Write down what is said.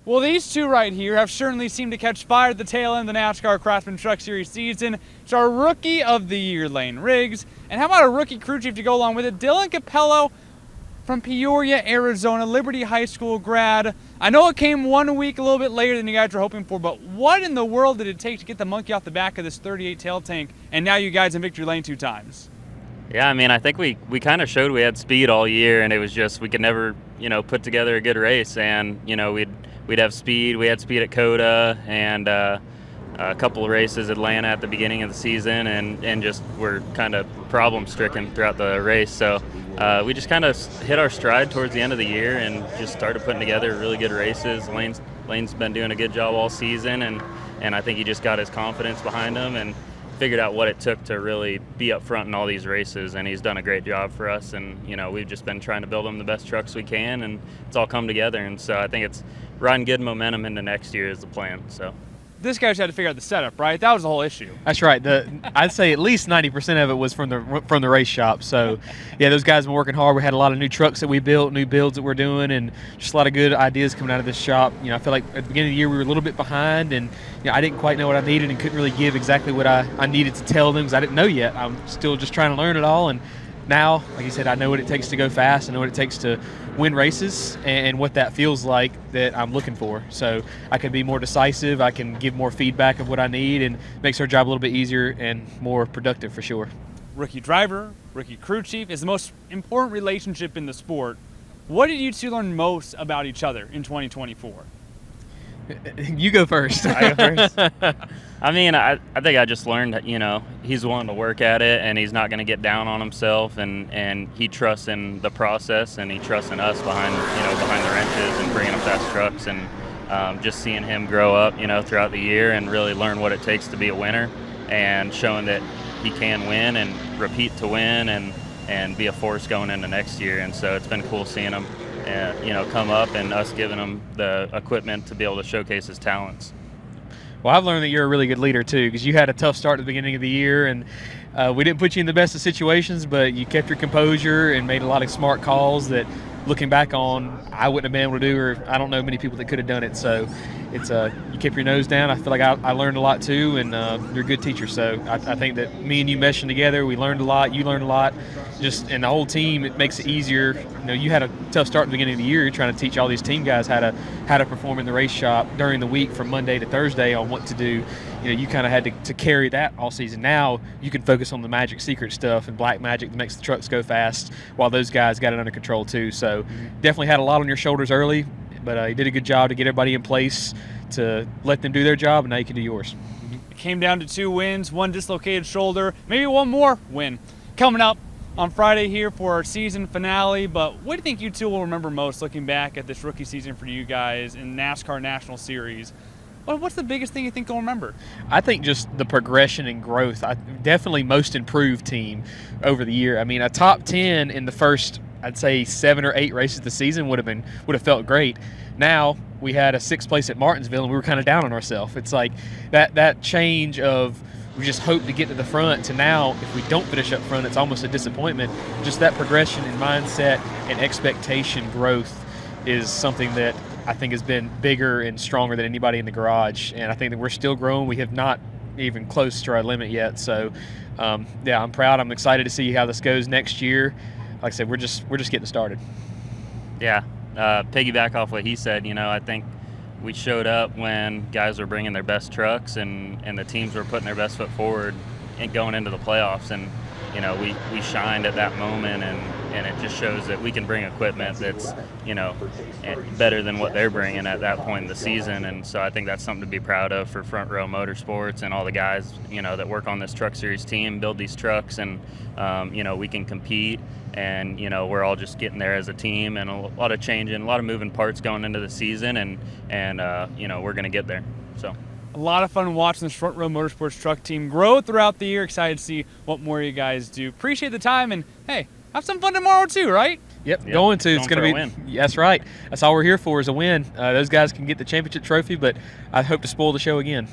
Well, these two right here have certainly seemed to catch fire at the tail end of the NASCAR Craftsman Truck Series season. It's our Rookie of the Year, Layne Riggs. And how about a rookie crew chief to go along with it? Dylan Cappello from Peoria, Arizona, Liberty High School grad. I know it came 1 week a little bit later than you guys were hoping for, but what in the world did it take to get the monkey off the back of this 38 tail tank, and now you guys in victory lane 2 times? Yeah, I mean, I think we kind of showed we had speed all year, and it was just we could never, put together a good race. And we'd have speed. We had speed at Coda and a couple of races at Atlanta at the beginning of the season, and just were kind of problem stricken throughout the race. So we just kind of hit our stride towards the end of the year and just started putting together really good races. Layne's been doing a good job all season, and I think he just got his confidence behind him and figured out what it took to really be up front in all these races, and he's done a great job for us. And we've just been trying to build him the best trucks we can, and it's all come together. And so I think it's riding good momentum into next year is the plan. So This guy just had to figure out the setup, right? That was the whole issue. That's right. I'd say at least 90% of it was from the race shop. So, yeah, those guys have been working hard. We had a lot of new trucks that we built, new builds that we're doing, and just a lot of good ideas coming out of this shop. I feel like at the beginning of the year we were a little bit behind, and I didn't quite know what I needed and couldn't really give exactly what I needed to tell them because I didn't know yet. I'm still just trying to learn it all, and now, like you said, I know what it takes to go fast. I know what it takes to win races and what that feels like that I'm looking for. So I can be more decisive. I can give more feedback of what I need, and makes our job a little bit easier and more productive for sure. Rookie driver, rookie crew chief is the most important relationship in the sport. What did you two learn most about each other in 2024? You go first. I go first. I mean, I think I just learned that, he's willing to work at it, and he's not going to get down on himself, and he trusts in the process, and he trusts in us behind the wrenches and bringing up fast trucks, and just seeing him grow up, throughout the year and really learn what it takes to be a winner, and showing that he can win and repeat to win and be a force going into next year. And so it's been cool seeing him, come up, and us giving him the equipment to be able to showcase his talents. Well, I've learned that you're a really good leader, too, because you had a tough start at the beginning of the year, and we didn't put you in the best of situations, but you kept your composure and made a lot of smart calls that, looking back on, I wouldn't have been able to do, or I don't know many people that could have done it. So it's you kept your nose down. I feel like I learned a lot, too, and you're a good teacher. So I think that me and you meshing together, we learned a lot. You learned a lot. And the whole team, it makes it easier. You had a tough start at the beginning of the year. You're trying to teach all these team guys how to perform in the race shop during the week from Monday to Thursday on what to do. You kind of had to carry that all season. Now you can focus on the magic secret stuff and black magic that makes the trucks go fast, while those guys got it under control too. So definitely had a lot on your shoulders early, but you did a good job to get everybody in place to let them do their job, and now you can do yours. It came down to 2 wins, 1 dislocated shoulder, maybe 1 more win coming up on Friday here for our season finale. But what do you think you two will remember most looking back at this rookie season for you guys in NASCAR National Series? What's the biggest thing you think you'll remember? I think just the progression and growth. Definitely most improved team over the year. I mean, a top 10 in the first, I'd say 7 or 8 races of the season would have felt great. Now we had a 6th place at Martinsville, and we were kind of down on ourselves. It's like that change of, we just hope to get to the front, to now if we don't finish up front, it's almost a disappointment. Just that progression in mindset and expectation growth is something that I think has been bigger and stronger than anybody in the garage. And I think that we're still growing. We have not even close to our limit yet. So, yeah, I'm proud. I'm excited to see how this goes next year. Like I said, we're just getting started. Yeah, piggyback off what he said, I think we showed up when guys were bringing their best trucks and the teams were putting their best foot forward and going into the playoffs. And, we shined at that moment, and it just shows that we can bring equipment that's, better than what they're bringing at that point in the season. And so I think that's something to be proud of for Front Row Motorsports and all the guys, that work on this Truck Series team, build these trucks, and, we can compete. And, we're all just getting there as a team, and a lot of changing, a lot of moving parts going into the season, and we're going to get there. So a lot of fun watching this Front Row Motorsports truck team grow throughout the year. Excited to see what more you guys do. Appreciate the time, and hey, have some fun tomorrow too, right? Yep. Going to. It's going to be win. That's right. That's all we're here for, is a win. Those guys can get the championship trophy, but I hope to spoil the show again.